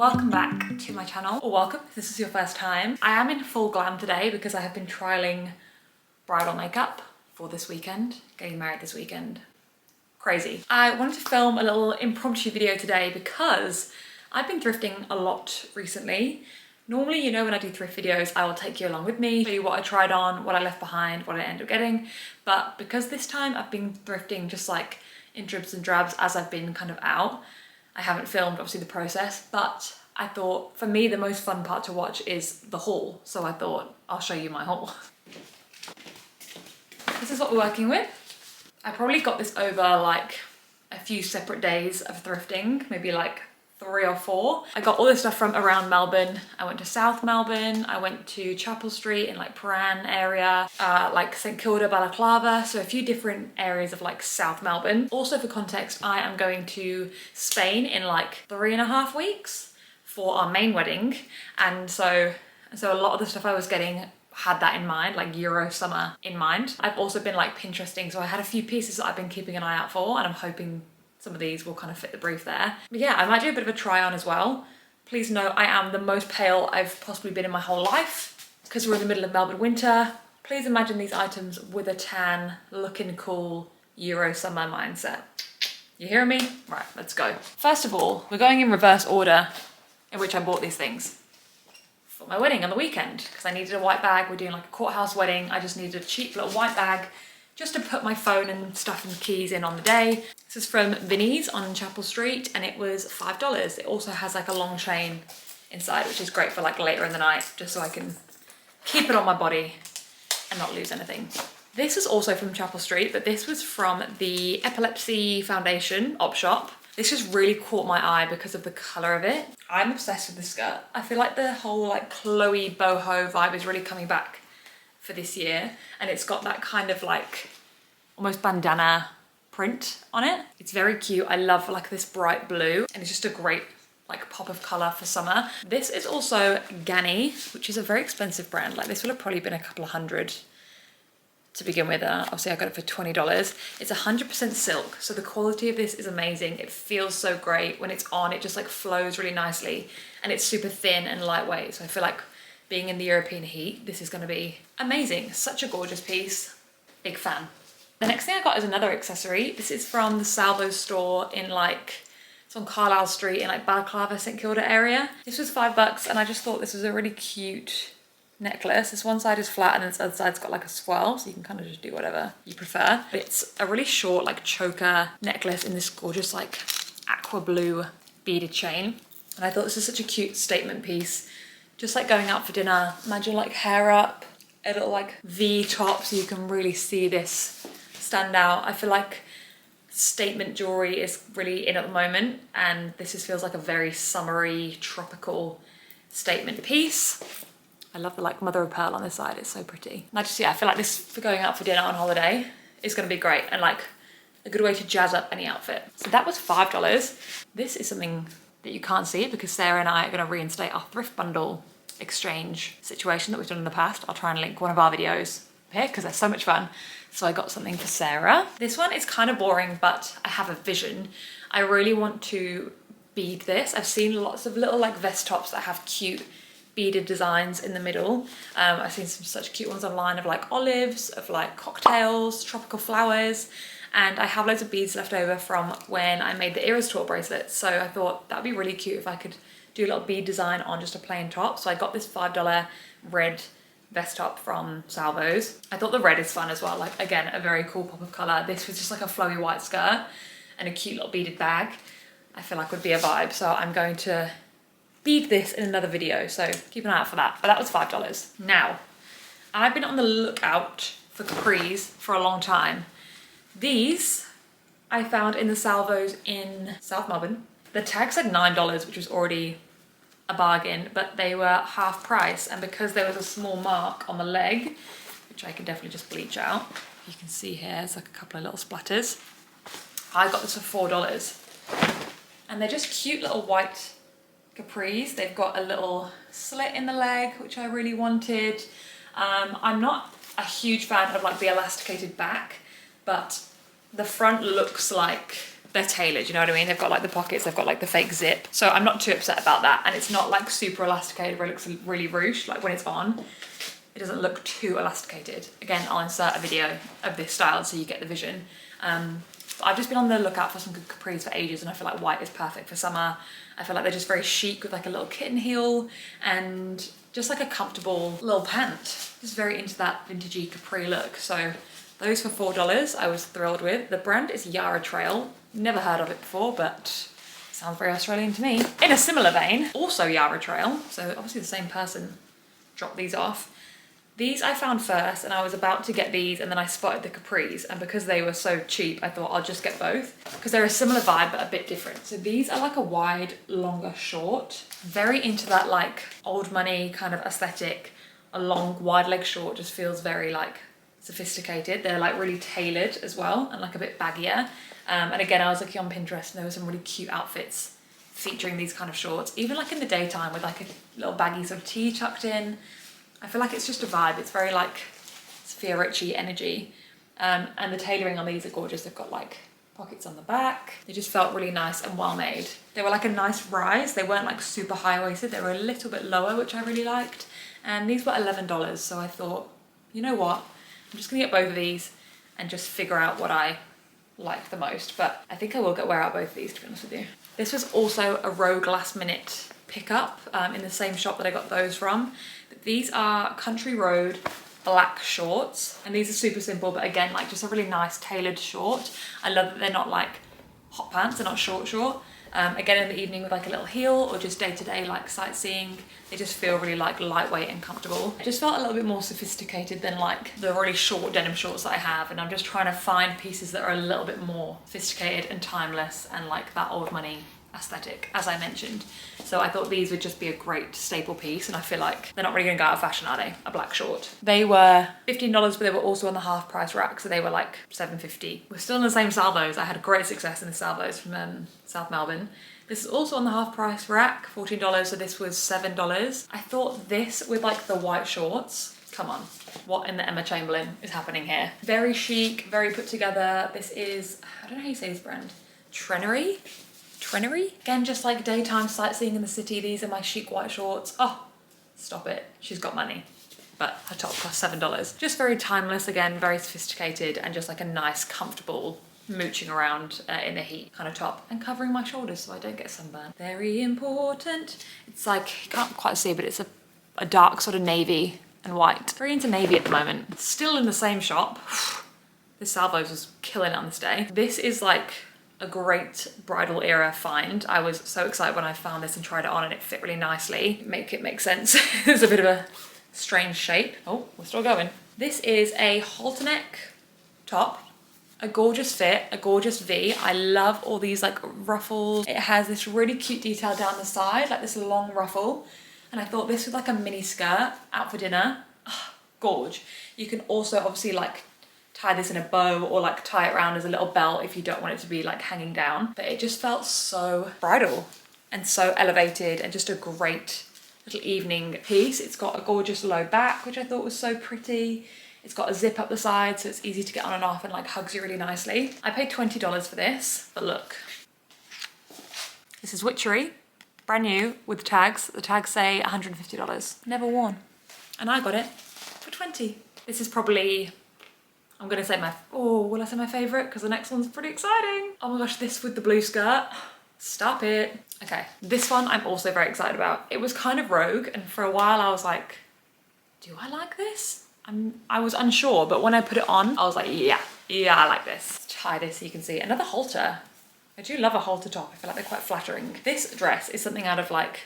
Welcome back to my channel, or welcome if this is your first time. I am in full glam today because I have been trialing bridal makeup for this weekend, getting married this weekend. Crazy. I wanted to film a little impromptu video today because I've been thrifting a lot recently. Normally, you know, when I do thrift videos, I will take you along with me, show you what I tried on, what I left behind, what I ended up getting. But because this time I've been thrifting just like in dribs and drabs as I've been kind of out, I haven't filmed obviously the process, but I thought for me the most fun part to watch is the haul. So I thought I'll show you my haul. This is what we're working with. I probably got this over like a few separate days of thrifting, maybe like 3 or 4. I got all this stuff from around Melbourne. I went to South Melbourne, I went to Chapel Street in like Prahran area, like St Kilda, Balaclava, so a few different areas of like South Melbourne. Also for context, I am going to Spain in like 3.5 weeks for our main wedding, and so a lot of the stuff I was getting had that in mind, like Euro summer in mind. I've also been like Pinteresting, so I had a few pieces that I've been keeping an eye out for, and I'm hoping some of these will kind of fit the brief there. But yeah, I might do a bit of a try on as well. Please note I am the most pale I've possibly been in my whole life because we're in the middle of Melbourne winter. Please imagine these items with a tan, looking cool, Euro summer mindset. You hearing me? Right, let's go. First of all, we're going in reverse order in which I bought these things for my wedding on the weekend because I needed a white bag. We're doing like a courthouse wedding. I just needed a cheap little white bag just to put my phone and stuff and keys in on the day. This is from Vinnie's on Chapel Street and it was $5. It also has like a long chain inside, which is great for like later in the night, just so I can keep it on my body and not lose anything. This was also from Chapel Street, but this was from the Epilepsy Foundation op shop. This just really caught my eye because of the color of it. I'm obsessed with this skirt. I feel like the whole like Chloe boho vibe is really coming back for this year, and it's got that kind of like almost bandana print on it. It's very cute. I love like this bright blue, and it's just a great like pop of color for summer. This is also Ganni, which is a very expensive brand. Like this would have probably been a couple of hundred to begin with. Obviously I got it for $20. It's 100% silk, so the quality of this is amazing. It feels so great. When it's on, it just like flows really nicely, and it's super thin and lightweight, so I feel like being in the European heat, this is going to be amazing. Such a gorgeous piece. Big fan. The next thing I got is another accessory. This is from the Salvo store in like, it's on Carlisle Street in like Balaclava, St Kilda area. This was $5 and I just thought this was a really cute necklace. This one side is flat and this other side's got like a swirl, so you can kind of just do whatever you prefer. But it's a really short like choker necklace in this gorgeous like aqua blue beaded chain. And I thought this is such a cute statement piece. Just like going out for dinner, imagine like hair up, a little like V top so you can really see this stand out. I feel like statement jewelry is really in at the moment, and this just feels like a very summery, tropical statement piece. I love the like mother of pearl on this side, it's so pretty. And I just, yeah, I feel like this for going out for dinner on holiday is gonna be great and like a good way to jazz up any outfit. So that was $5. This is something that you can't see because Sarah and I are gonna reinstate our thrift bundle exchange situation that we've done in the past. I'll try and link one of our videos here because they're so much fun. So I got something for Sarah. This one is kind of boring, but I have a vision. I really want to bead this. I've seen lots of little like vest tops that have cute beaded designs in the middle. I've seen some such cute ones online of like olives, of like cocktails, tropical flowers, and I have loads of beads left over from when I made the Eras Tour bracelets. So I thought that'd be really cute if I could do a little bead design on just a plain top. So I got this $5 red vest top from Salvo's. I thought the red is fun as well. Like again, a very cool pop of color. This was just like a flowy white skirt and a cute little beaded bag. I feel like would be a vibe. So I'm going to bead this in another video. So keep an eye out for that. But that was $5. Now, I've been on the lookout for capris for a long time. These I found in the Salvo's in South Melbourne. The tag said $9, which was already a bargain, but they were half price. And because there was a small mark on the leg, which I can definitely just bleach out, you can see here, it's like a couple of little splatters. I got this for $4. And they're just cute little white capris. They've got a little slit in the leg, which I really wanted. I'm not a huge fan of like the elasticated back, but the front looks like they're tailored, you know what I mean? They've got like the pockets, they've got like the fake zip. So I'm not too upset about that. And it's not like super elasticated where it looks really ruched. Like when it's on, it doesn't look too elasticated. Again, I'll insert a video of this style so you get the vision. But I've just been on the lookout for some good capris for ages, and I feel like white is perfect for summer. I feel like they're just very chic with like a little kitten heel and just like a comfortable little pant. Just very into that vintagey capri look. So those for $4 I was thrilled with. The brand is Yara Trail. Never heard of it before, but sounds very Australian to me. In a similar vein, also Yara Trail, so obviously the same person dropped these off. These I found first, and I was about to get these, and then I spotted the capris, and because they were so cheap, I thought I'll just get both, because they're a similar vibe but a bit different. So these are like a wide, longer short. Very into that like old money kind of aesthetic. A long, wide leg short just feels very like sophisticated. They're like really tailored as well, and like a bit baggier. And again, I was looking on Pinterest, and there were some really cute outfits featuring these kind of shorts, even like in the daytime with like a little baggy sort of tee tucked in. I feel like it's just a vibe. It's very like Sophia Richie energy. And the tailoring on these are gorgeous. They've got like pockets on the back. They just felt really nice and well made. They were like a nice rise. They weren't like super high waisted. They were a little bit lower, which I really liked. And these were $11. So I thought, you know what? I'm just gonna get both of these and just figure out what I like the most. But I think I will wear out both of these, to be honest with you. This was also a Rogue last minute pickup in the same shop that I got those from. These are Country Road black shorts, and these are super simple, but again, like just a really nice tailored short. I love that they're not like hot pants, they're not short. Again, in the evening with like a little heel, or just day-to-day like sightseeing, they just feel really like lightweight and comfortable. It just felt a little bit more sophisticated than like the really short denim shorts that I have, and I'm just trying to find pieces that are a little bit more sophisticated and timeless and like that old money aesthetic, as I mentioned. So I thought these would just be a great staple piece, and I feel like they're not really gonna go out of fashion, are they? A black short. They were $15, but they were also on the half price rack, so they were like $7.50. We're still in the same salvos. I had great success in the salvos from South Melbourne. This is also on the half price rack, $14, so this was $7. I thought this with like the white shorts, come on, what in the Emma Chamberlain is happening here? Very chic, very put together. This is, I don't know how you say this brand, Trenery? Again, just like daytime sightseeing in the city. These are my chic white shorts. Oh, stop it. She's got money. But her top cost $7. Just very timeless, again, very sophisticated, and just like a nice, comfortable mooching around in the heat kind of top, and covering my shoulders so I don't get sunburned. Very important. It's like, you can't quite see, but it's a dark sort of navy and white. Very into navy at the moment. Still in the same shop. This Salvos was killing it on this day. This is like a great bridal era find. I was so excited when I found this and tried it on, and it fit really nicely. Make it make sense. It's a bit of a strange shape. Oh, we're still going. This is a halter neck top. A gorgeous fit, a gorgeous V. I love all these like ruffles. It has this really cute detail down the side, like this long ruffle. And I thought this was like a mini skirt out for dinner. Oh, gorge. You can also obviously like tie this in a bow, or like tie it around as a little belt if you don't want it to be like hanging down. But it just felt so bridal and so elevated, and just a great little evening piece. It's got a gorgeous low back, which I thought was so pretty. It's got a zip up the side, so it's easy to get on and off, and like hugs you really nicely. I paid $20 for this, but look. This is Witchery, brand new with tags. The tags say $150. Never worn. And I got it for $20. This is probably, I'm gonna say will I say my favorite? Because the next one's pretty exciting. Oh my gosh, this with the blue skirt. Stop it. Okay, this one I'm also very excited about. It was kind of rogue, and for a while I was like, do I like this? I was unsure, but when I put it on, I was like, yeah, I like this. Let's tie this so you can see. Another halter. I do love a halter top. I feel like they're quite flattering. This dress is something out of like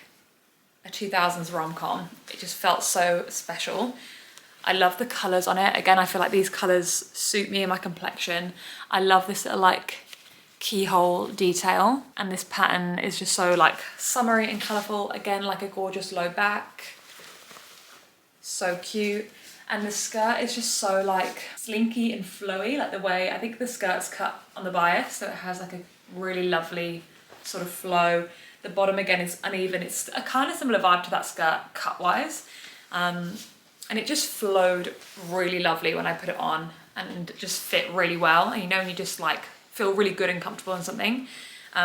a 2000s rom-com. It just felt so special. I love the colours on it. Again, I feel like these colours suit me and my complexion. I love this little like keyhole detail, and this pattern is just so like summery and colourful. Again, like a gorgeous low back. So cute. And the skirt is just so like slinky and flowy, like the way, I think the skirt's cut on the bias, so it has like a really lovely sort of flow. The bottom again is uneven. It's a kind of similar vibe to that skirt cut wise. And it just flowed really lovely when I put it on, and just fit really well. And you know, when you just like feel really good and comfortable in something.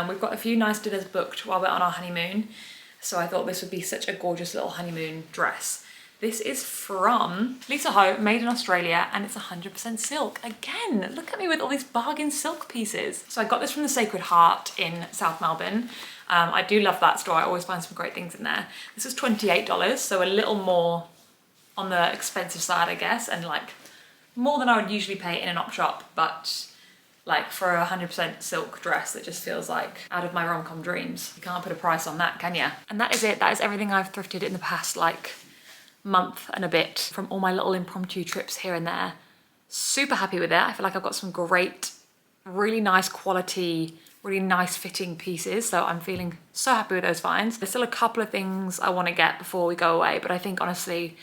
We've got a few nice dinners booked while we're on our honeymoon, so I thought this would be such a gorgeous little honeymoon dress. This is from Lisa Ho, made in Australia, and it's 100% silk. Again, look at me with all these bargain silk pieces. So I got this from the Sacred Heart in South Melbourne. I do love that store. I always find some great things in there. This is $28, so a little more on the expensive side, I guess, and like more than I would usually pay in an op shop, but like for a 100% silk dress, it just feels like out of my rom-com dreams. You can't put a price on that, can ya? And that is it. That is everything I've thrifted in the past like month and a bit from all my little impromptu trips here and there. Super happy with it. I feel like I've got some great, really nice quality, really nice fitting pieces, so I'm feeling so happy with those finds. There's still a couple of things I want to get before we go away, but I think honestly,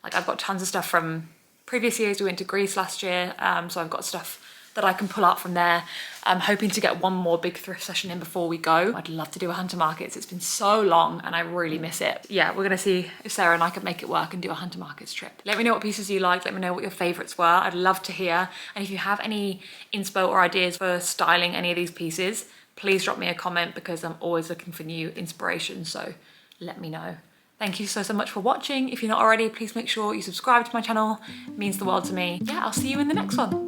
like I've got tons of stuff from previous years. We went to Greece last year, so I've got stuff that I can pull up from there. I'm hoping to get one more big thrift session in before we go. I'd love to do a Hunter Markets. It's been so long and I really miss it. Yeah, we're gonna see if Sarah and I can make it work and do a Hunter Markets trip. Let me know what pieces you like. Let me know what your favorites were. I'd love to hear. And if you have any inspo or ideas for styling any of these pieces, please drop me a comment because I'm always looking for new inspiration. So let me know. Thank you so much for watching. If you're not already, please make sure you subscribe to my channel. It means the world to me. Yeah, I'll see you in the next one.